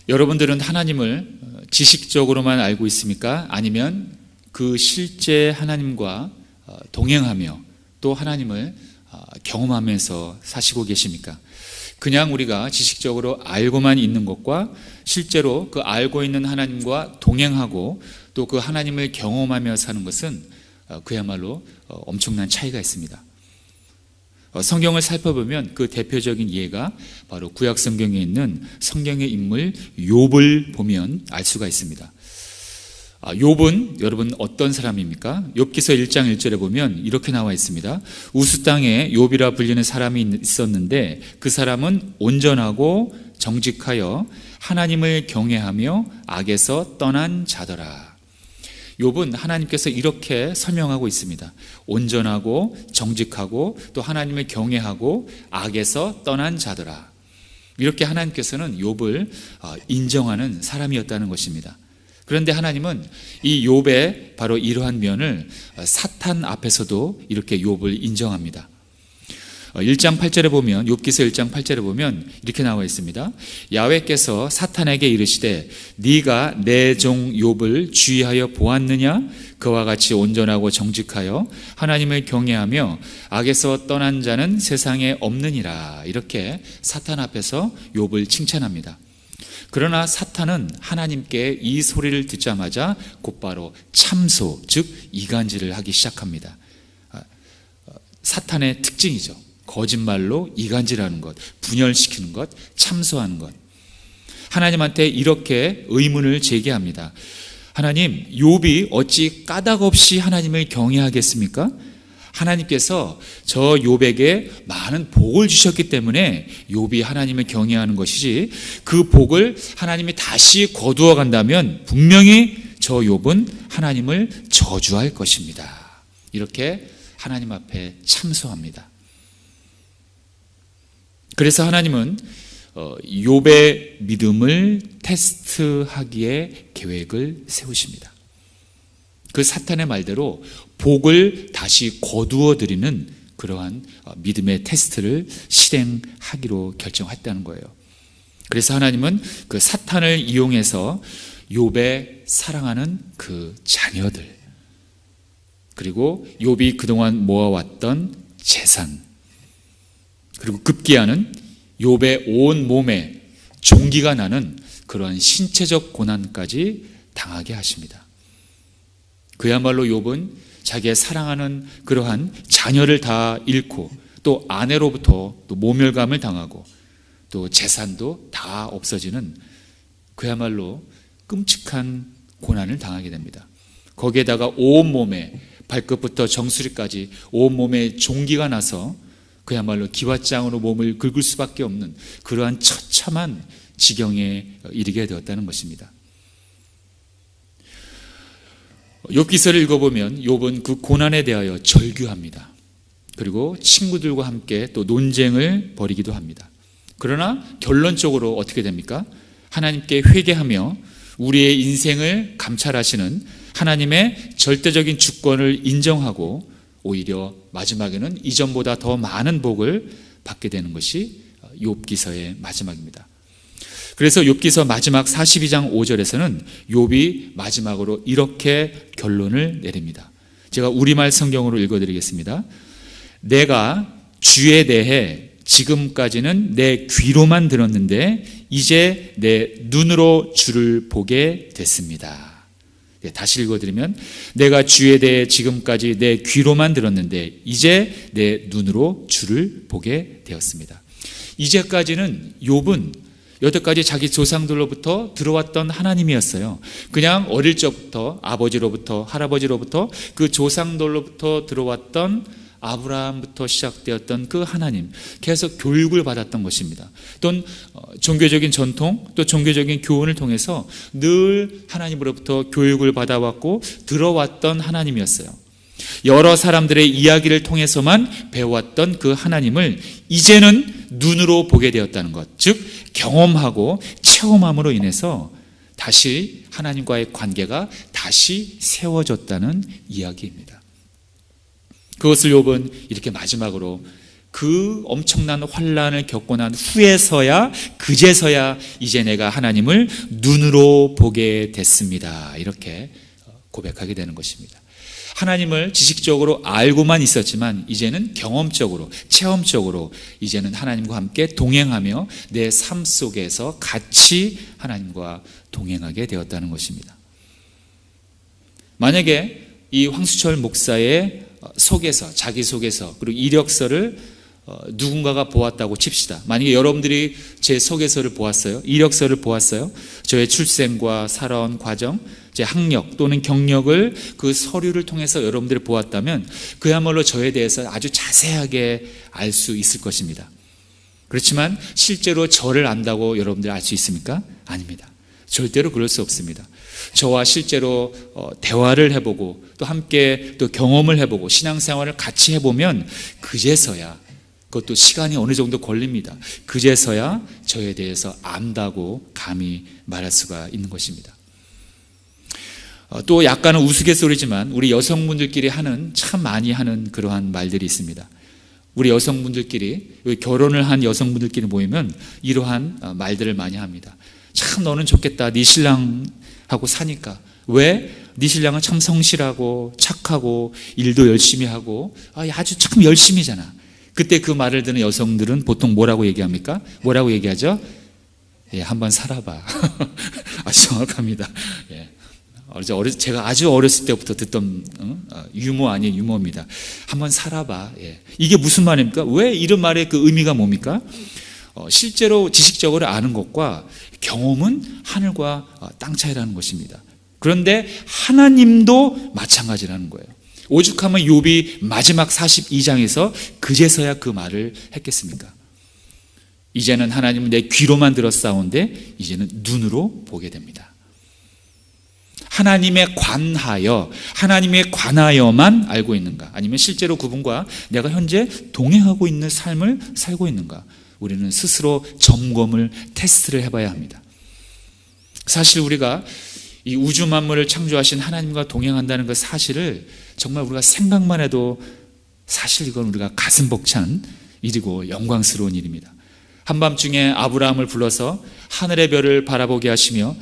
여러분들은 하나님을 지식적으로만 알고 있습니까? 아니면 그 실제 하나님과 동행하며 또 하나님을 경험하면서 사시고 계십니까? 그냥 우리가 지식적으로 알고만 있는 것과 실제로 그 알고 있는 하나님과 동행하고 또 그 하나님을 경험하며 사는 것은 그야말로 엄청난 차이가 있습니다. 성경을 살펴보면 그 대표적인 예가 바로 구약 성경에 있는 성경의 인물 욥을 보면 알 수가 있습니다. 욥은 여러분 어떤 사람입니까? 욥기서 1장 1절에 보면 이렇게 나와 있습니다. 우스 땅에 욥이라 불리는 사람이 있었는데 그 사람은 온전하고 정직하여 하나님을 경외하며 악에서 떠난 자더라. 욥은 하나님께서 이렇게 설명하고 있습니다. 온전하고 정직하고 또 하나님을 경외하고 악에서 떠난 자더라. 이렇게 하나님께서는 욥을 인정하는 사람이었다는 것입니다. 그런데 하나님은 이 욥의 바로 이러한 면을 사탄 앞에서도 이렇게 욥을 인정합니다. 1장 8절에 보면 욥기서 1장 8절에 보면 이렇게 나와 있습니다. 야훼께서 사탄에게 이르시되 네가 내 종 욥을 주의하여 보았느냐? 그와 같이 온전하고 정직하여 하나님을 경외하며 악에서 떠난 자는 세상에 없느니라. 이렇게 사탄 앞에서 욥을 칭찬합니다. 그러나 사탄은 하나님께 이 소리를 듣자마자 곧바로 참소, 즉 이간질을 하기 시작합니다. 사탄의 특징이죠. 거짓말로 이간질하는 것, 분열시키는 것, 참소하는 것. 하나님한테 이렇게 의문을 제기합니다. 하나님, 욥이 어찌 까닭 없이 하나님을 경외하겠습니까? 하나님께서 저 욥에게 많은 복을 주셨기 때문에 욥이 하나님을 경외하는 것이지, 그 복을 하나님이 다시 거두어 간다면 분명히 저 욥은 하나님을 저주할 것입니다. 이렇게 하나님 앞에 참소합니다. 그래서 하나님은 욥의 믿음을 테스트하기에 계획을 세우십니다. 그 사탄의 말대로 복을 다시 거두어 드리는 그러한 믿음의 테스트를 실행하기로 결정했다는 거예요. 그래서 하나님은 그 사탄을 이용해서 욥의 사랑하는 그 자녀들, 그리고 욥이 그동안 모아왔던 재산, 그리고 급기야는 욥의 온 몸에 종기가 나는 그러한 신체적 고난까지 당하게 하십니다. 그야말로 욥은 자기의 사랑하는 그러한 자녀를 다 잃고 또 아내로부터 또 모멸감을 당하고 또 재산도 다 없어지는 그야말로 끔찍한 고난을 당하게 됩니다. 거기에다가 온몸에 발끝부터 정수리까지 온몸에 종기가 나서 그야말로 기왓장으로 몸을 긁을 수밖에 없는 그러한 처참한 지경에 이르게 되었다는 것입니다. 욥기서를 읽어보면 욥은 그 고난에 대하여 절규합니다. 그리고 친구들과 함께 또 논쟁을 벌이기도 합니다. 그러나 결론적으로 어떻게 됩니까? 하나님께 회개하며 우리의 인생을 감찰하시는 하나님의 절대적인 주권을 인정하고 오히려 마지막에는 이전보다 더 많은 복을 받게 되는 것이 욥기서의 마지막입니다. 그래서 욥기서 마지막 42장 5절에서는 욥이 마지막으로 이렇게 결론을 내립니다. 제가 우리말 성경으로 읽어드리겠습니다. 내가 주에 대해 지금까지는 내 귀로만 들었는데 이제 내 눈으로 주를 보게 됐습니다. 다시 읽어드리면 내가 주에 대해 지금까지 내 귀로만 들었는데 이제 내 눈으로 주를 보게 되었습니다. 이제까지는 욥은 여태까지 자기 조상들로부터 들어왔던 하나님이었어요. 그냥 어릴 적부터 아버지로부터 할아버지로부터 그 조상들로부터 들어왔던 아브라함부터 시작되었던 그 하나님, 계속 교육을 받았던 것입니다. 또는 종교적인 전통, 또 종교적인 교훈을 통해서 늘 하나님으로부터 교육을 받아왔고 들어왔던 하나님이었어요. 여러 사람들의 이야기를 통해서만 배워왔던 그 하나님을 이제는 눈으로 보게 되었다는 것, 즉 경험하고 체험함으로 인해서 다시 하나님과의 관계가 다시 세워졌다는 이야기입니다. 그것을 욥은 이렇게 마지막으로 그 엄청난 환난을 겪고 난 후에서야, 그제서야 이제 내가 하나님을 눈으로 보게 됐습니다. 이렇게 고백하게 되는 것입니다. 하나님을 지식적으로 알고만 있었지만 이제는 경험적으로, 체험적으로 이제는 하나님과 함께 동행하며 내 삶 속에서 같이 하나님과 동행하게 되었다는 것입니다. 만약에 이 황수철 목사의 속에서, 자기 속에서, 그리고 이력서를 누군가가 보았다고 칩시다. 만약에 여러분들이 제 속에서를 보았어요, 이력서를 보았어요, 저의 출생과 살아온 과정, 제 학력 또는 경력을 그 서류를 통해서 여러분들이 보았다면 그야말로 저에 대해서 아주 자세하게 알 수 있을 것입니다. 그렇지만 실제로 저를 안다고 여러분들이 알 수 있습니까? 아닙니다. 절대로 그럴 수 없습니다. 저와 실제로 대화를 해보고 또 함께 또 경험을 해보고 신앙생활을 같이 해보면 그제서야, 그것도 시간이 어느 정도 걸립니다, 그제서야 저에 대해서 안다고 감히 말할 수가 있는 것입니다. 또 약간은 우스갯소리지만 우리 여성분들끼리 하는, 참 많이 하는 그러한 말들이 있습니다. 우리 여성분들끼리, 결혼을 한 여성분들끼리 모이면 이러한 말들을 많이 합니다. 참 너는 좋겠다, 네 신랑하고 사니까. 왜? 네 신랑은 참 성실하고 착하고 일도 열심히 하고 아주 참 열심히잖아. 그때 그 말을 듣는 여성들은 보통 뭐라고 얘기합니까? 뭐라고 얘기하죠? 예, 한번 살아봐. 아주 정확합니다. 예. 제가 아주 어렸을 때부터 듣던 유머 아닌 유머입니다. 한번 살아봐. 예. 이게 무슨 말입니까? 왜 이런 말의 그 의미가 뭡니까? 실제로 지식적으로 아는 것과 경험은 하늘과 땅 차이라는 것입니다. 그런데 하나님도 마찬가지라는 거예요. 오죽하면 욥이 마지막 42장에서 그제서야 그 말을 했겠습니까? 이제는 하나님은 내 귀로만 들었사온데 이제는 눈으로 보게 됩니다. 하나님에 관하여만 알고 있는가? 아니면 실제로 그분과 내가 현재 동행하고 있는 삶을 살고 있는가? 우리는 스스로 점검을, 테스트를 해봐야 합니다. 사실 우리가 이 우주 만물을 창조하신 하나님과 동행한다는 그 사실을 정말 우리가 생각만 해도 사실 이건 우리가 가슴 벅찬 일이고 영광스러운 일입니다. 한밤중에 아브라함을 불러서 하늘의 별을 바라보게 하시며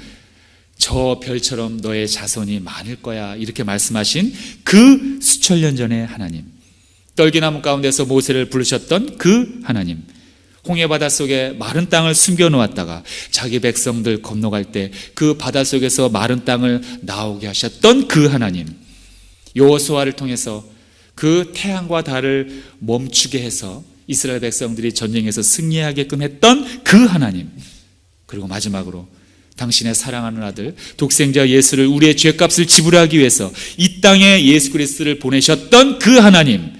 저 별처럼 너의 자손이 많을 거야 이렇게 말씀하신 그 수천 년 전의 하나님, 떨기나무 가운데서 모세를 부르셨던 그 하나님, 홍해바다 속에 마른 땅을 숨겨놓았다가 자기 백성들 건너갈 때 그 바다 속에서 마른 땅을 나오게 하셨던 그 하나님, 여호수아를 통해서 그 태양과 달을 멈추게 해서 이스라엘 백성들이 전쟁에서 승리하게끔 했던 그 하나님, 그리고 마지막으로 당신의 사랑하는 아들 독생자 예수를 우리의 죄값을 지불하기 위해서 이 땅에 예수 그리스도를 보내셨던 그 하나님,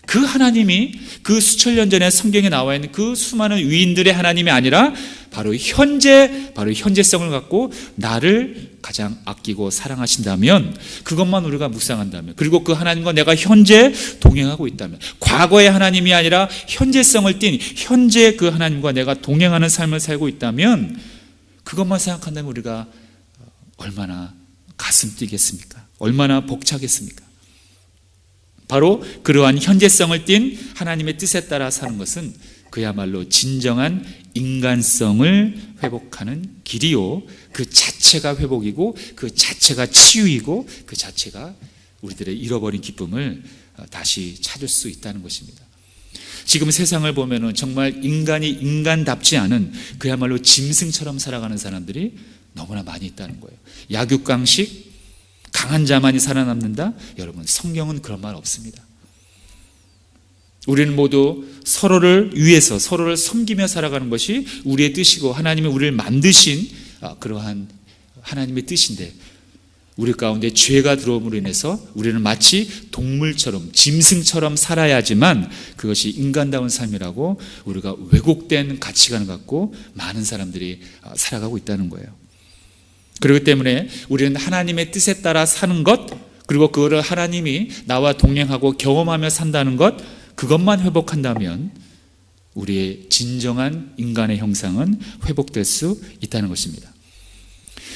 그 하나님이 그 수천 년 전에 성경에 나와 있는 그 수많은 위인들의 하나님이 아니라 바로 현재성을 갖고 나를 가장 아끼고 사랑하신다면, 그것만 우리가 묵상한다면, 그리고 그 하나님과 내가 현재 동행하고 있다면, 과거의 하나님이 아니라 현재성을 띤 현재 그 하나님과 내가 동행하는 삶을 살고 있다면, 그것만 생각한다면 우리가 얼마나 가슴 뛰겠습니까? 얼마나 벅차겠습니까? 바로 그러한 현재성을 띤 하나님의 뜻에 따라 사는 것은 그야말로 진정한 인간성을 회복하는 길이요, 그 자체가 회복이고 그 자체가 치유이고 그 자체가 우리들의 잃어버린 기쁨을 다시 찾을 수 있다는 것입니다. 지금 세상을 보면은 정말 인간이 인간답지 않은 그야말로 짐승처럼 살아가는 사람들이 너무나 많이 있다는 거예요. 약육강식, 강한 자만이 살아남는다? 여러분, 성경은 그런 말 없습니다. 우리는 모두 서로를 위해서, 서로를 섬기며 살아가는 것이 우리의 뜻이고 하나님이 우리를 만드신 그러한 하나님의 뜻인데, 우리 가운데 죄가 들어옴으로 인해서 우리는 마치 동물처럼, 짐승처럼 살아야지만 그것이 인간다운 삶이라고 우리가 왜곡된 가치관을 갖고 많은 사람들이 살아가고 있다는 거예요. 그렇기 때문에 우리는 하나님의 뜻에 따라 사는 것, 그리고 그거를 하나님이 나와 동행하고 경험하며 산다는 것, 그것만 회복한다면 우리의 진정한 인간의 형상은 회복될 수 있다는 것입니다.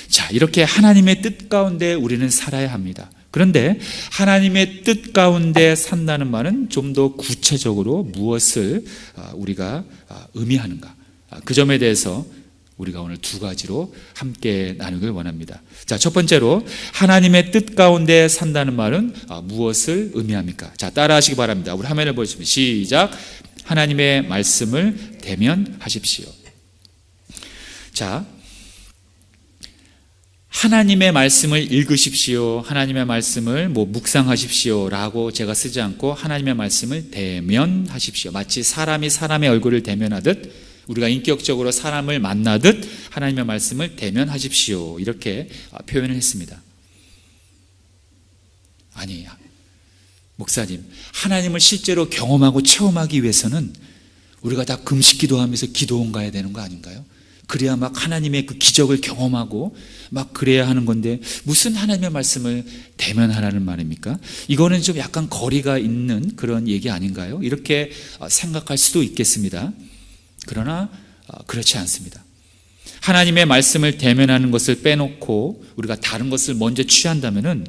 자, 이렇게 하나님의 뜻 가운데 우리는 살아야 합니다. 그런데 하나님의 뜻 가운데 산다는 말은 좀 더 구체적으로 무엇을 우리가 의미하는가, 그 점에 대해서 우리가 오늘 두 가지로 함께 나누길 원합니다. 자, 첫 번째로 하나님의 뜻 가운데 산다는 말은 무엇을 의미합니까? 자, 따라하시기 바랍니다. 우리 화면을 보시면 시작. 하나님의 말씀을 대면하십시오. 자, 하나님의 말씀을 읽으십시오, 하나님의 말씀을 묵상하십시오 라고 제가 쓰지 않고 하나님의 말씀을 대면하십시오. 마치 사람이 사람의 얼굴을 대면하듯, 우리가 인격적으로 사람을 만나듯 하나님의 말씀을 대면하십시오, 이렇게 표현을 했습니다. 아니, 목사님, 하나님을 실제로 경험하고 체험하기 위해서는 우리가 다 금식 기도하면서 기도원 가야 되는 거 아닌가요? 그래야 막 하나님의 그 기적을 경험하고 막 그래야 하는 건데 무슨 하나님의 말씀을 대면하라는 말입니까? 이거는 좀 약간 거리가 있는 그런 얘기 아닌가요? 이렇게 생각할 수도 있겠습니다. 그러나 그렇지 않습니다. 하나님의 말씀을 대면하는 것을 빼놓고 우리가 다른 것을 먼저 취한다면은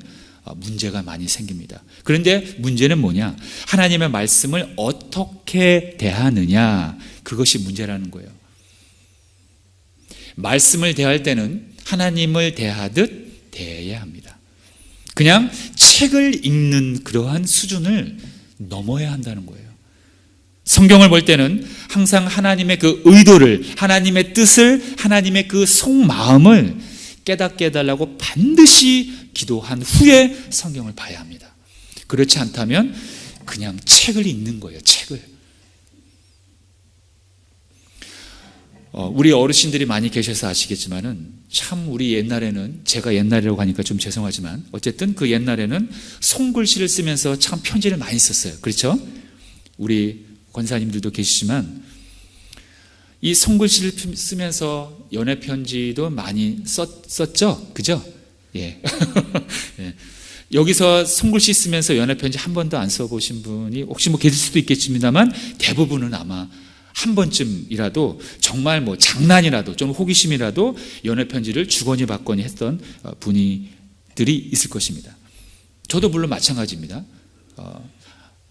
문제가 많이 생깁니다. 그런데 문제는 뭐냐? 하나님의 말씀을 어떻게 대하느냐, 그것이 문제라는 거예요. 말씀을 대할 때는 하나님을 대하듯 대해야 합니다. 그냥 책을 읽는 그러한 수준을 넘어야 한다는 거예요. 성경을 볼 때는 항상 하나님의 그 의도를, 하나님의 뜻을, 하나님의 그 속마음을 깨닫게 해달라고 반드시 기도한 후에 성경을 봐야 합니다. 그렇지 않다면 그냥 책을 읽는 거예요. 책을. 우리 어르신들이 많이 계셔서 아시겠지만은 참 우리 옛날에는, 제가 옛날이라고 하니까 좀 죄송하지만 어쨌든 그 옛날에는 손글씨를 쓰면서 참 편지를 많이 썼어요. 그렇죠? 우리 권사님들도 계시지만 이 손글씨를 쓰면서 연애 편지도 많이 썼죠? 그죠? 예. 예. 여기서 손글씨 쓰면서 연애 편지 한 번도 안 써보신 분이 혹시 계실 수도 있겠습니다만 대부분은 아마 한 번쯤이라도 정말 장난이라도 좀 호기심이라도 연애 편지를 주거니 받거니 했던 분들이 있을 것입니다. 저도 물론 마찬가지입니다.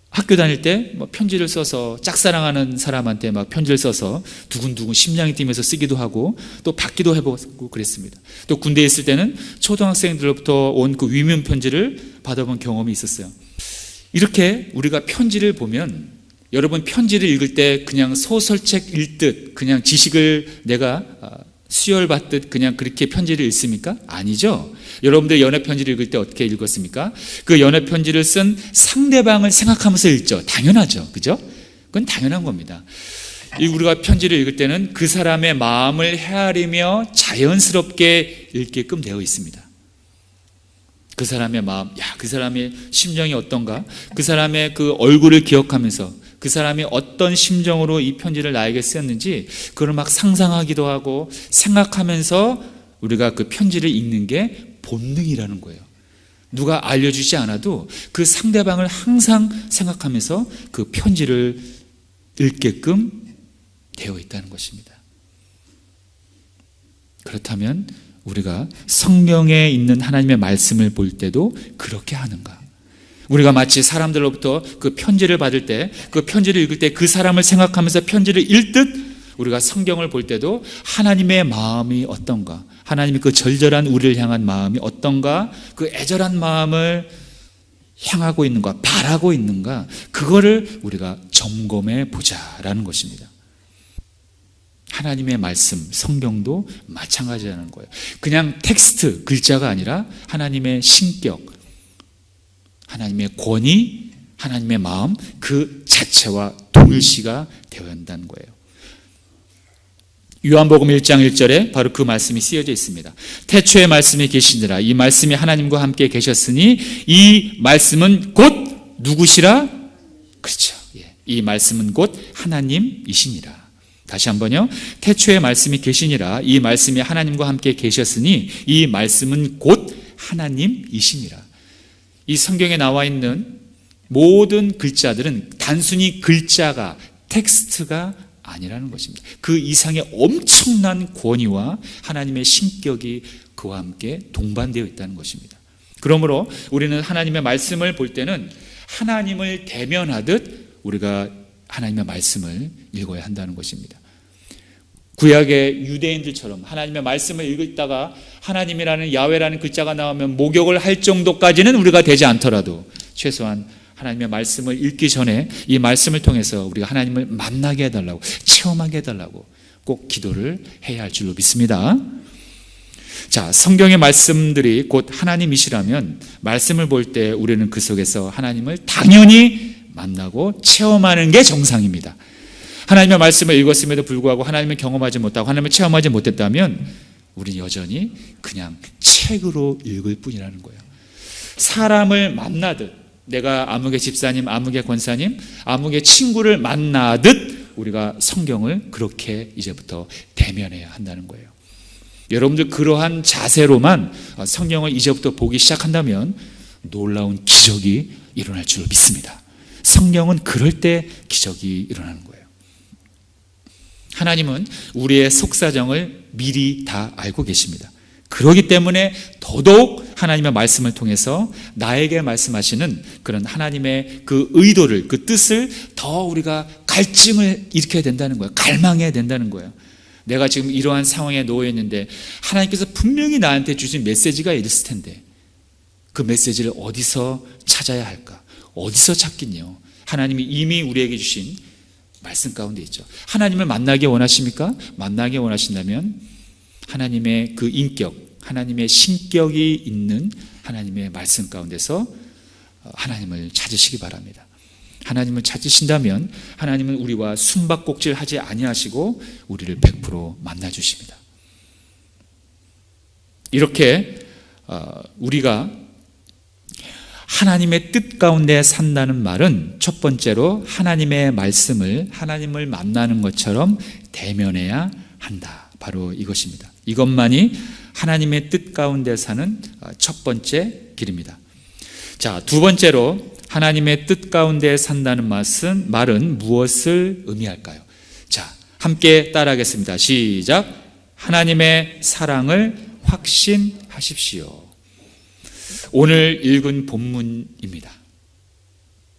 학교 다닐 때 편지를 써서 짝사랑하는 사람한테 막 편지를 써서 두근두근 심장이 뛰면서 쓰기도 하고 또 받기도 해보고 그랬습니다. 또 군대에 있을 때는 초등학생들로부터 온 그 위문 편지를 받아본 경험이 있었어요. 이렇게 우리가 편지를 보면, 여러분 편지를 읽을 때 그냥 소설책 읽듯 그냥 지식을 내가 수혈받듯 그냥 그렇게 편지를 읽습니까? 아니죠. 여러분들 연애 편지를 읽을 때 어떻게 읽었습니까? 그 연애 편지를 쓴 상대방을 생각하면서 읽죠. 당연하죠. 그죠? 그건 당연한 겁니다. 우리가 편지를 읽을 때는 그 사람의 마음을 헤아리며 자연스럽게 읽게끔 되어 있습니다. 그 사람의 마음, 그 사람의 심정이 어떤가? 그 사람의 그 얼굴을 기억하면서 그 사람이 어떤 심정으로 이 편지를 나에게 쓰였는지 그걸 막 상상하기도 하고 생각하면서 우리가 그 편지를 읽는 게 본능이라는 거예요. 누가 알려주지 않아도 그 상대방을 항상 생각하면서 그 편지를 읽게끔 되어 있다는 것입니다. 그렇다면 우리가 성경에 있는 하나님의 말씀을 볼 때도 그렇게 하는가? 우리가 마치 사람들로부터 그 편지를 받을 때, 그 편지를 읽을 때 그 사람을 생각하면서 편지를 읽듯 우리가 성경을 볼 때도 하나님의 마음이 어떤가, 하나님의 그 절절한 우리를 향한 마음이 어떤가, 그 애절한 마음을 향하고 있는가, 바라고 있는가, 그거를 우리가 점검해 보자라는 것입니다. 하나님의 말씀, 성경도 마찬가지라는 거예요. 그냥 텍스트, 글자가 아니라 하나님의 신격, 하나님의 권위, 하나님의 마음, 그 자체와 동일시가 되어야 한다는 거예요. 요한복음 1장 1절에 바로 그 말씀이 쓰여져 있습니다. 태초에 말씀이 계시니라. 이 말씀이 하나님과 함께 계셨으니 이 말씀은 곧 누구시라? 그렇죠. 이 말씀은 곧 하나님이시니라. 다시 한번요. 태초에 말씀이 계시니라. 이 말씀이 하나님과 함께 계셨으니 이 말씀은 곧 하나님이시니라. 이 성경에 나와 있는 모든 글자들은 단순히 글자가, 텍스트가 아니라는 것입니다. 그 이상의 엄청난 권위와 하나님의 신격이 그와 함께 동반되어 있다는 것입니다. 그러므로 우리는 하나님의 말씀을 볼 때는 하나님을 대면하듯 우리가 하나님의 말씀을 읽어야 한다는 것입니다. 구약의 유대인들처럼 하나님의 말씀을 읽다가 하나님이라는 야훼라는 글자가 나오면 목욕을 할 정도까지는 우리가 되지 않더라도 최소한 하나님의 말씀을 읽기 전에 이 말씀을 통해서 우리가 하나님을 만나게 해달라고, 체험하게 해달라고 꼭 기도를 해야 할 줄로 믿습니다. 자, 성경의 말씀들이 곧 하나님이시라면 말씀을 볼 때 우리는 그 속에서 하나님을 당연히 만나고 체험하는 게 정상입니다. 하나님의 말씀을 읽었음에도 불구하고 하나님을 경험하지 못하고 하나님을 체험하지 못했다면 우리는 여전히 그냥 책으로 읽을 뿐이라는 거예요. 사람을 만나듯, 내가 아무개 집사님, 아무개 권사님, 아무개 친구를 만나듯 우리가 성경을 그렇게 이제부터 대면해야 한다는 거예요. 여러분들 그러한 자세로만 성경을 이제부터 보기 시작한다면 놀라운 기적이 일어날 줄 믿습니다. 성경은 그럴 때 기적이 일어나는 거예요. 하나님은 우리의 속사정을 미리 다 알고 계십니다. 그렇기 때문에 더더욱 하나님의 말씀을 통해서 나에게 말씀하시는 그런 하나님의 그 의도를, 그 뜻을 더 우리가 갈증을 일으켜야 된다는 거예요. 갈망해야 된다는 거예요. 내가 지금 이러한 상황에 놓여 있는데 하나님께서 분명히 나한테 주신 메시지가 있을 텐데 그 메시지를 어디서 찾아야 할까? 어디서 찾긴요? 하나님이 이미 우리에게 주신 말씀 가운데 있죠. 하나님을 만나기 원하십니까? 만나기 원하신다면 하나님의 그 인격, 하나님의 신격이 있는 하나님의 말씀 가운데서 하나님을 찾으시기 바랍니다. 하나님을 찾으신다면 하나님은 우리와 숨바꼭질하지 아니하시고 우리를 100% 만나주십니다. 이렇게 우리가 하나님의 뜻 가운데 산다는 말은 첫 번째로 하나님의 말씀을, 하나님을 만나는 것처럼 대면해야 한다. 바로 이것입니다. 이것만이 하나님의 뜻 가운데 사는 첫 번째 길입니다. 자, 두 번째로 하나님의 뜻 가운데 산다는 말은 무엇을 의미할까요? 자, 함께 따라하겠습니다. 시작. 하나님의 사랑을 확신하십시오. 오늘 읽은 본문입니다.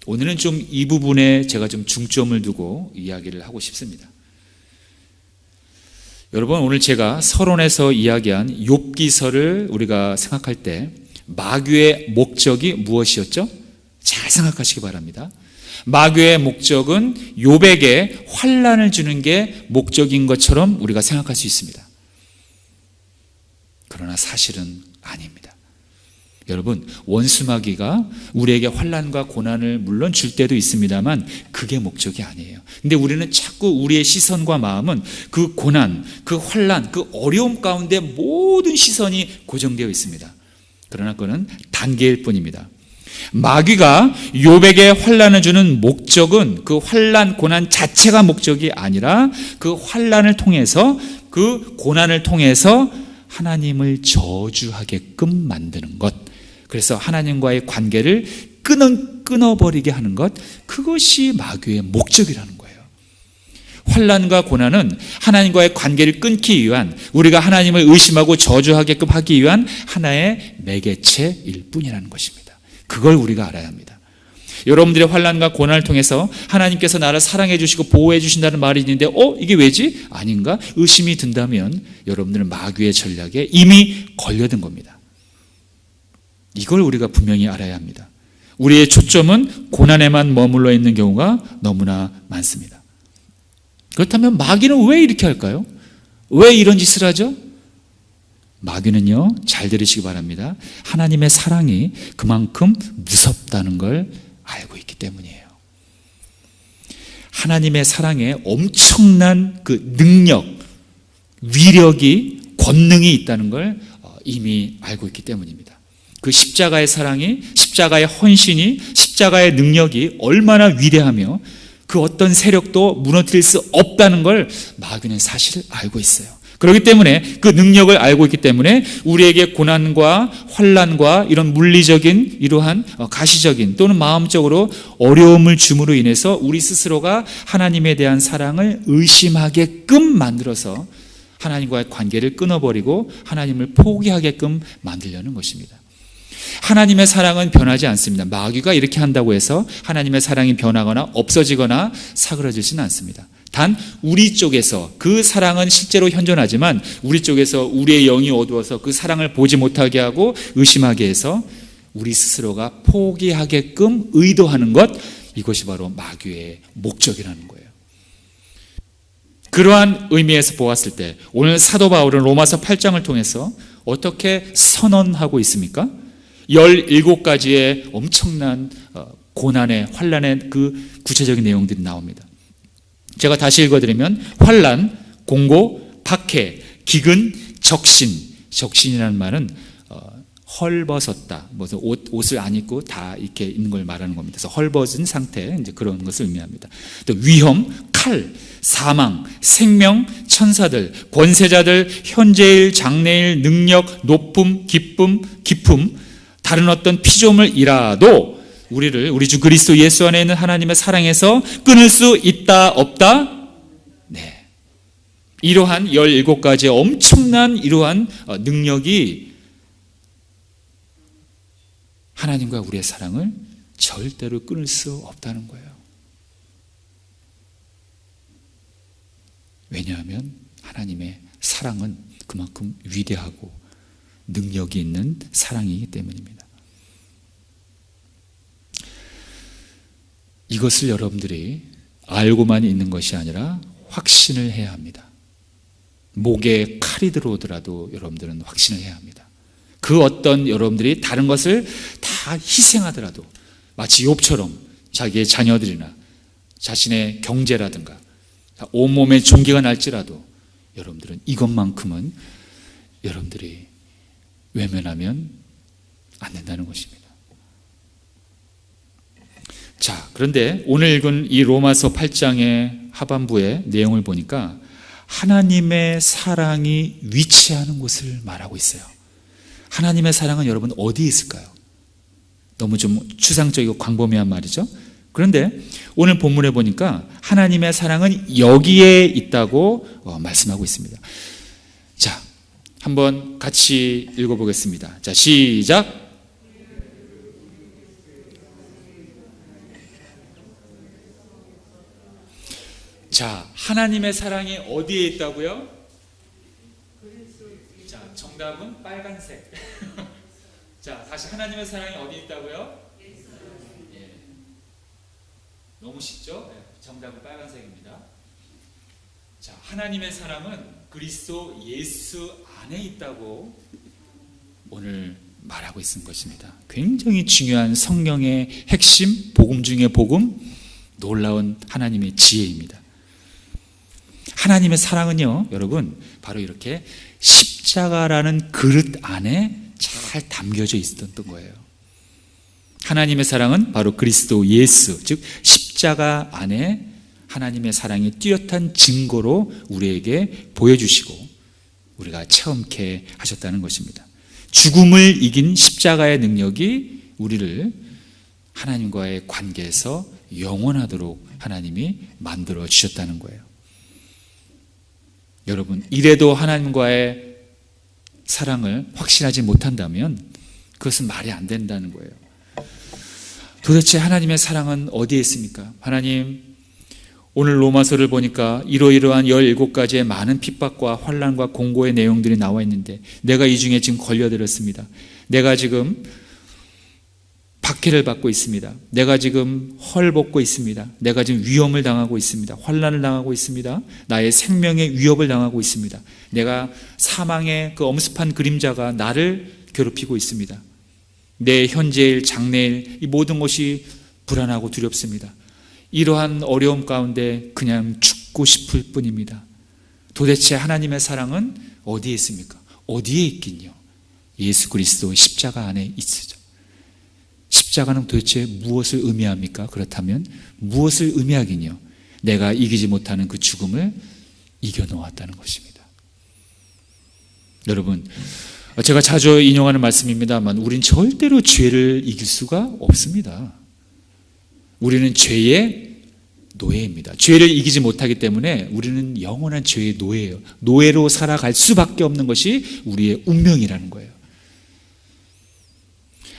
오늘은 좀 이 부분에 제가 좀 중점을 두고 이야기를 하고 싶습니다. 여러분, 오늘 제가 서론에서 이야기한 욥기서를 우리가 생각할 때 마귀의 목적이 무엇이었죠? 잘 생각하시기 바랍니다. 마귀의 목적은 욥에게 환난을 주는 게 목적인 것처럼 우리가 생각할 수 있습니다. 그러나 사실은 아닙니다. 여러분, 원수 마귀가 우리에게 환난과 고난을 물론 줄 때도 있습니다만 그게 목적이 아니에요. 근데 우리는 자꾸 우리의 시선과 마음은 그 고난, 그 환난, 그 어려움 가운데 모든 시선이 고정되어 있습니다. 그러나 그건 단계일 뿐입니다. 마귀가 욥에게 환난을 주는 목적은 그 환난, 고난 자체가 목적이 아니라 그 환난을 통해서, 그 고난을 통해서 하나님을 저주하게끔 만드는 것, 그래서 하나님과의 관계를 끊어버리게 하는 것, 그것이 마귀의 목적이라는 거예요. 환난과 고난은 하나님과의 관계를 끊기 위한, 우리가 하나님을 의심하고 저주하게끔 하기 위한 하나의 매개체일 뿐이라는 것입니다. 그걸 우리가 알아야 합니다. 여러분들의 환난과 고난을 통해서 하나님께서 나를 사랑해 주시고 보호해 주신다는 말이 있는데 이게 왜지? 아닌가? 의심이 든다면 여러분들은 마귀의 전략에 이미 걸려든 겁니다. 이걸 우리가 분명히 알아야 합니다. 우리의 초점은 고난에만 머물러 있는 경우가 너무나 많습니다. 그렇다면 마귀는 왜 이렇게 할까요? 왜 이런 짓을 하죠? 마귀는요, 잘 들으시기 바랍니다. 하나님의 사랑이 그만큼 무섭다는 걸 알고 있기 때문이에요. 하나님의 사랑에 엄청난 그 능력, 위력이, 권능이 있다는 걸 이미 알고 있기 때문입니다. 그 십자가의 사랑이, 십자가의 헌신이, 십자가의 능력이 얼마나 위대하며 그 어떤 세력도 무너뜨릴 수 없다는 걸 마귀는 사실 알고 있어요. 그렇기 때문에 그 능력을 알고 있기 때문에 우리에게 고난과 환난과 이런 물리적인 이러한 가시적인 또는 마음적으로 어려움을 줌으로 인해서 우리 스스로가 하나님에 대한 사랑을 의심하게끔 만들어서 하나님과의 관계를 끊어버리고 하나님을 포기하게끔 만들려는 것입니다. 하나님의 사랑은 변하지 않습니다. 마귀가 이렇게 한다고 해서 하나님의 사랑이 변하거나 없어지거나 사그라지지는 않습니다. 단 우리 쪽에서 그 사랑은 실제로 현존하지만 우리 쪽에서 우리의 영이 어두워서 그 사랑을 보지 못하게 하고 의심하게 해서 우리 스스로가 포기하게끔 의도하는 것, 이것이 바로 마귀의 목적이라는 거예요. 그러한 의미에서 보았을 때 오늘 사도 바울은 로마서 8장을 통해서 어떻게 선언하고 있습니까? 17가지의 엄청난 고난의 환난의 그 구체적인 내용들이 나옵니다. 제가 다시 읽어드리면 환난, 공고, 박해, 기근, 적신이라는 말은 헐벗었다. 무슨 옷을 안 입고 다 이렇게 있는 걸 말하는 겁니다. 그래서 헐벗은 상태, 이제 그런 것을 의미합니다. 또 위험, 칼, 사망, 생명, 천사들, 권세자들, 현재일, 장래일, 능력, 높음, 기쁨, 다른 어떤 피조물이라도 우리 주 그리스도 예수 안에 있는 하나님의 사랑에서 끊을 수 있다, 없다? 네. 이러한 17가지의 엄청난 이러한 능력이 하나님과 우리의 사랑을 절대로 끊을 수 없다는 거예요. 왜냐하면 하나님의 사랑은 그만큼 위대하고 능력이 있는 사랑이기 때문입니다. 이것을 여러분들이 알고만 있는 것이 아니라 확신을 해야 합니다. 목에 칼이 들어오더라도 여러분들은 확신을 해야 합니다. 그 어떤 여러분들이 다른 것을 다 희생하더라도 마치 욥처럼 자기의 자녀들이나 자신의 경제라든가 온몸에 종기가 날지라도 여러분들은 이것만큼은 여러분들이 외면하면 안 된다는 것입니다. 자, 그런데 오늘 읽은 이 로마서 8장의 하반부의 내용을 보니까 하나님의 사랑이 위치하는 곳을 말하고 있어요. 하나님의 사랑은 여러분 어디에 있을까요? 너무 좀 추상적이고 광범위한 말이죠. 그런데 오늘 본문에 보니까 하나님의 사랑은 여기에 있다고 말씀하고 있습니다. 자, 한번 같이 읽어보겠습니다. 자, 시작. 자, 하나님의 사랑이 어디에 있다고요? 자, 정답은 빨간색. 자, 다시 하나님의 사랑이 어디 있다고요? 예. 너무 쉽죠? 네, 정답은 빨간색입니다. 자, 하나님의 사랑은 그리스도 예수 안에 있다고 오늘 말하고 있는 것입니다. 굉장히 중요한 성경의 핵심, 복음 중의 복음, 놀라운 하나님의 지혜입니다. 하나님의 사랑은요, 여러분, 바로 이렇게 십자가라는 그릇 안에 잘 담겨져 있었던 거예요. 하나님의 사랑은 바로 그리스도 예수, 즉 십자가 안에 하나님의 사랑이 뚜렷한 증거로 우리에게 보여주시고 우리가 체험케 하셨다는 것입니다. 죽음을 이긴 십자가의 능력이 우리를 하나님과의 관계에서 영원하도록 하나님이 만들어 주셨다는 거예요. 여러분, 이래도 하나님과의 사랑을 확신하지 못한다면 그것은 말이 안 된다는 거예요. 도대체 하나님의 사랑은 어디에 있습니까? 하나님, 오늘 로마서를 보니까 이러이러한 17가지의 많은 핍박과 환난과 공고의 내용들이 나와 있는데 내가 이 중에 지금 걸려들었습니다. 내가 지금 박해를 받고 있습니다. 내가 지금 헐벗고 있습니다. 내가 지금 위험을 당하고 있습니다. 환난을 당하고 있습니다. 나의 생명의 위협을 당하고 있습니다. 내가 사망의 그 엄습한 그림자가 나를 괴롭히고 있습니다. 내 현재일, 장래일, 이 모든 것이 불안하고 두렵습니다. 이러한 어려움 가운데 그냥 죽고 싶을 뿐입니다. 도대체 하나님의 사랑은 어디에 있습니까? 어디에 있긴요? 예수 그리스도 십자가 안에 있으죠. 십자가는 도대체 무엇을 의미합니까? 그렇다면 무엇을 의미하긴요? 내가 이기지 못하는 그 죽음을 이겨놓았다는 것입니다. 여러분, 제가 자주 인용하는 말씀입니다만 우린 절대로 죄를 이길 수가 없습니다. 우리는 죄의 노예입니다. 죄를 이기지 못하기 때문에 우리는 영원한 죄의 노예예요. 노예로 살아갈 수밖에 없는 것이 우리의 운명이라는 거예요.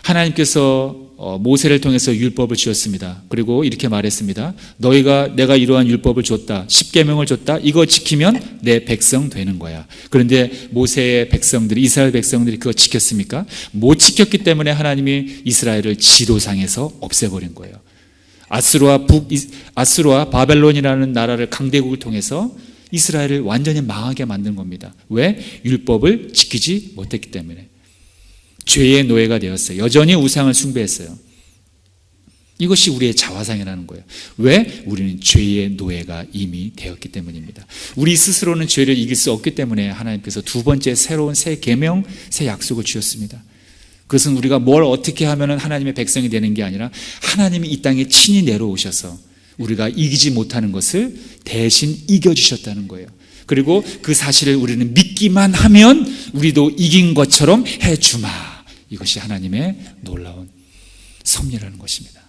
하나님께서 모세를 통해서 율법을 주었습니다. 그리고 이렇게 말했습니다. 내가 이러한 율법을 줬다. 10계명을 줬다. 이거 지키면 내 백성 되는 거야. 그런데 모세의 백성들이, 이스라엘 백성들이 그거 지켰습니까? 못 지켰기 때문에 하나님이 이스라엘을 지도상에서 없애버린 거예요. 아수르와 바벨론이라는 나라를 강대국을 통해서 이스라엘을 완전히 망하게 만든 겁니다. 왜? 율법을 지키지 못했기 때문에. 죄의 노예가 되었어요. 여전히 우상을 숭배했어요. 이것이 우리의 자화상이라는 거예요. 왜? 우리는 죄의 노예가 이미 되었기 때문입니다. 우리 스스로는 죄를 이길 수 없기 때문에 하나님께서 두 번째 새로운 새 계명, 새 약속을 주셨습니다. 그것은 우리가 뭘 어떻게 하면 하나님의 백성이 되는 게 아니라 하나님이 이 땅에 친히 내려오셔서 우리가 이기지 못하는 것을 대신 이겨주셨다는 거예요. 그리고 그 사실을 우리는 믿기만 하면 우리도 이긴 것처럼 해주마. 이것이 하나님의 놀라운 섭리라는 것입니다.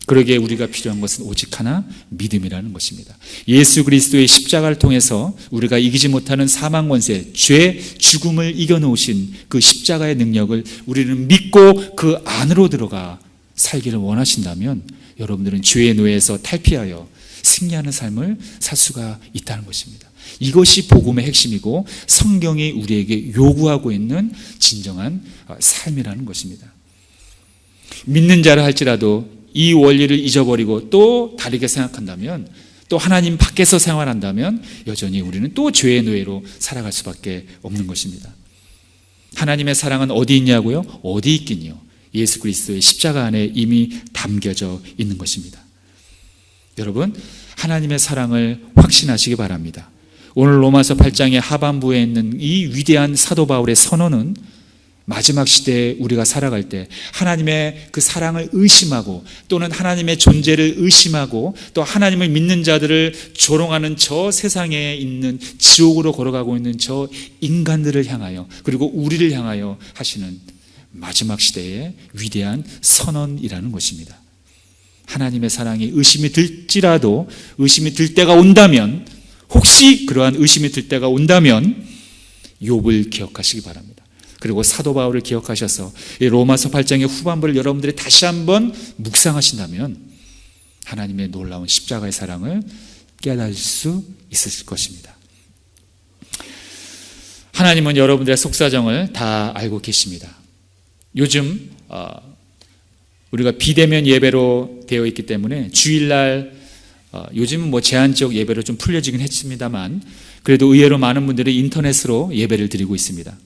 그러기에 우리가 필요한 것은 오직 하나, 믿음이라는 것입니다. 예수 그리스도의 십자가를 통해서 우리가 이기지 못하는 사망 권세, 죄, 죽음을 이겨놓으신 그 십자가의 능력을 우리는 믿고 그 안으로 들어가 살기를 원하신다면 여러분들은 죄의 노예에서 탈피하여 승리하는 삶을 살 수가 있다는 것입니다. 이것이 복음의 핵심이고 성경이 우리에게 요구하고 있는 진정한 삶이라는 것입니다. 믿는 자라 할지라도 이 원리를 잊어버리고 또 다르게 생각한다면, 또 하나님 밖에서 생활한다면 여전히 우리는 또 죄의 노예로 살아갈 수밖에 없는 것입니다. 하나님의 사랑은 어디 있냐고요? 어디 있긴요? 예수 그리스도의 십자가 안에 이미 담겨져 있는 것입니다. 여러분, 하나님의 사랑을 확신하시기 바랍니다. 오늘 로마서 8장의 하반부에 있는 이 위대한 사도 바울의 선언은 마지막 시대에 우리가 살아갈 때 하나님의 그 사랑을 의심하고 또는 하나님의 존재를 의심하고 또 하나님을 믿는 자들을 조롱하는 저 세상에 있는 지옥으로 걸어가고 있는 저 인간들을 향하여, 그리고 우리를 향하여 하시는 마지막 시대의 위대한 선언이라는 것입니다. 하나님의 사랑이 의심이 들지라도, 의심이 들 때가 온다면, 혹시 그러한 의심이 들 때가 온다면 욥을 기억하시기 바랍니다. 그리고 사도 바울을 기억하셔서 이 로마서 8장의 후반부를 여러분들이 다시 한번 묵상하신다면 하나님의 놀라운 십자가의 사랑을 깨달을 수 있을 것입니다. 하나님은 여러분들의 속사정을 다 알고 계십니다. 요즘 우리가 비대면 예배로 되어 있기 때문에 주일날 요즘은 제한적 예배로 좀 풀려지긴 했습니다만 그래도 의외로 많은 분들이 인터넷으로 예배를 드리고 있습니다.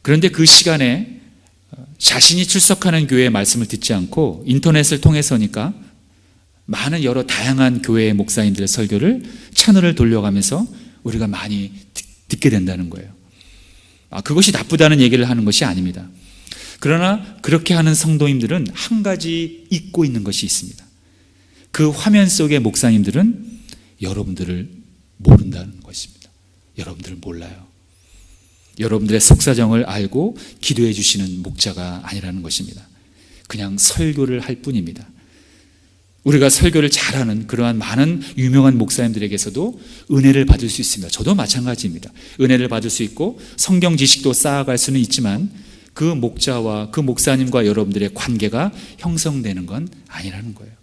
그런데 그 시간에 자신이 출석하는 교회의 말씀을 듣지 않고 인터넷을 통해서니까 많은 여러 다양한 교회의 목사님들의 설교를 채널을 돌려가면서 우리가 많이 듣게 된다는 거예요. 그것이 나쁘다는 얘기를 하는 것이 아닙니다. 그러나 그렇게 하는 성도님들은 한 가지 잊고 있는 것이 있습니다. 그 화면 속의 목사님들은 여러분들을 모른다는 것입니다. 여러분들을 몰라요. 여러분들의 속사정을 알고 기도해 주시는 목자가 아니라는 것입니다. 그냥 설교를 할 뿐입니다. 우리가 설교를 잘하는 그러한 많은 유명한 목사님들에게서도 은혜를 받을 수 있습니다. 저도 마찬가지입니다. 은혜를 받을 수 있고 성경 지식도 쌓아갈 수는 있지만 그 목자와 그 목사님과 여러분들의 관계가 형성되는 건 아니라는 거예요.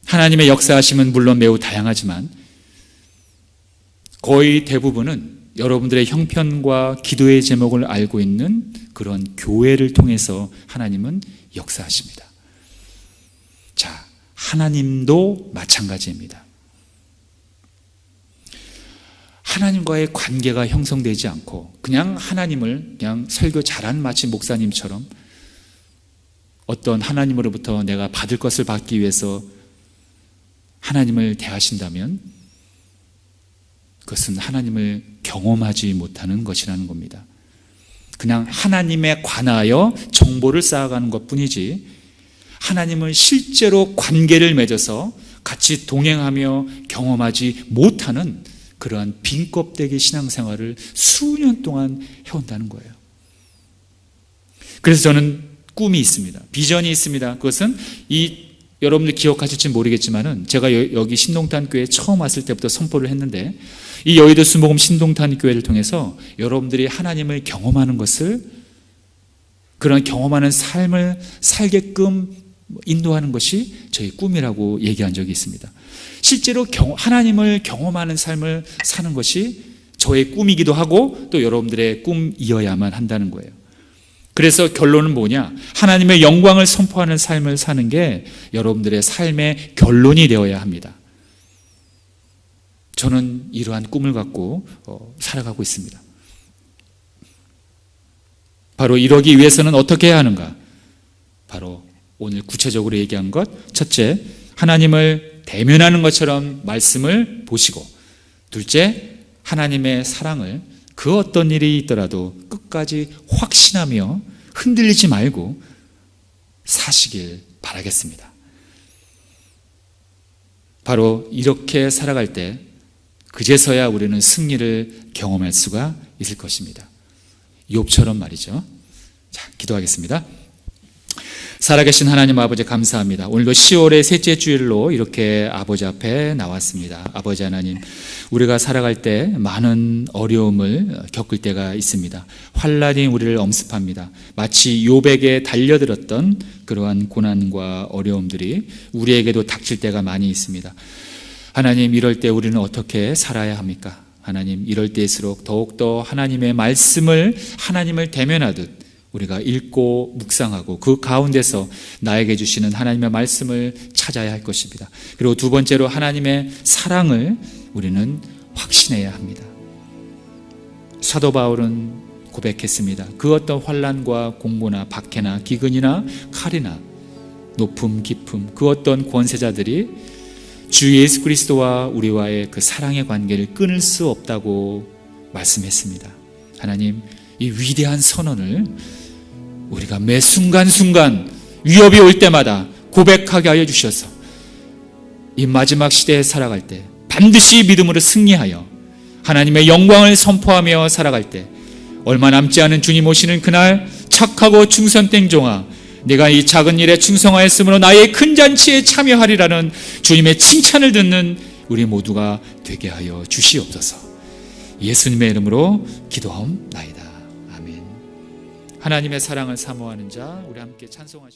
하나님의 역사하심은 물론 매우 다양하지만 거의 대부분은 여러분들의 형편과 기도의 제목을 알고 있는 그런 교회를 통해서 하나님은 역사하십니다. 자, 하나님도 마찬가지입니다. 하나님과의 관계가 형성되지 않고 그냥 하나님을 그냥 설교 잘한 마치 목사님처럼 어떤 하나님으로부터 내가 받을 것을 받기 위해서 하나님을 대하신다면 그것은 하나님을 경험하지 못하는 것이라는 겁니다. 그냥 하나님에 관하여 정보를 쌓아가는 것뿐이지 하나님을 실제로 관계를 맺어서 같이 동행하며 경험하지 못하는 그러한 빈껍데기 신앙생활을 수년 동안 해온다는 거예요. 그래서 저는 꿈이 있습니다. 비전이 있습니다. 그것은 이 여러분들 기억하실지 모르겠지만은 제가 여기 신동탄 교회에 처음 왔을 때부터 선포를 했는데, 이 여의도 순복음 신동탄 교회를 통해서 여러분들이 하나님을 경험하는 것을, 그런 경험하는 삶을 살게끔 인도하는 것이 저희 꿈이라고 얘기한 적이 있습니다. 실제로 하나님을 경험하는 삶을 사는 것이 저의 꿈이기도 하고 또 여러분들의 꿈이어야만 한다는 거예요. 그래서 결론은 뭐냐? 하나님의 영광을 선포하는 삶을 사는 게 여러분들의 삶의 결론이 되어야 합니다. 저는 이러한 꿈을 갖고 살아가고 있습니다. 바로 이러기 위해서는 어떻게 해야 하는가? 바로 오늘 구체적으로 얘기한 것, 첫째, 하나님을 대면하는 것처럼 말씀을 보시고, 둘째, 하나님의 사랑을 그 어떤 일이 있더라도 끝까지 확신하며 흔들리지 말고 사시길 바라겠습니다. 바로 이렇게 살아갈 때 그제서야 우리는 승리를 경험할 수가 있을 것입니다. 욥처럼 말이죠. 자, 기도하겠습니다. 살아계신 하나님 아버지 감사합니다. 오늘도 10월의 셋째 주일로 이렇게 아버지 앞에 나왔습니다. 아버지 하나님, 우리가 살아갈 때 많은 어려움을 겪을 때가 있습니다. 환난이 우리를 엄습합니다. 마치 욥에게 달려들었던 그러한 고난과 어려움들이 우리에게도 닥칠 때가 많이 있습니다. 하나님, 이럴 때 우리는 어떻게 살아야 합니까? 하나님, 이럴 때일수록 더욱더 하나님의 말씀을, 하나님을 대면하듯 우리가 읽고 묵상하고 그 가운데서 나에게 주시는 하나님의 말씀을 찾아야 할 것입니다. 그리고 두 번째로 하나님의 사랑을 우리는 확신해야 합니다. 사도 바울은 고백했습니다. 그 어떤 환난과 공고나 박해나 기근이나 칼이나 높음 깊음, 그 어떤 권세자들이 주 예수 그리스도와 우리와의 그 사랑의 관계를 끊을 수 없다고 말씀했습니다. 하나님, 이 위대한 선언을 우리가 매 순간순간 위협이 올 때마다 고백하게 하여 주셔서 이 마지막 시대에 살아갈 때 반드시 믿음으로 승리하여 하나님의 영광을 선포하며 살아갈 때 얼마 남지 않은 주님 오시는 그날 착하고 충성된 종아, 내가 이 작은 일에 충성하였으므로 나의 큰 잔치에 참여하리라는 주님의 칭찬을 듣는 우리 모두가 되게 하여 주시옵소서. 예수님의 이름으로 기도하옵나이다. 아멘. 하나님의 사랑을 사모하는 자, 우리 함께 찬송하시죠.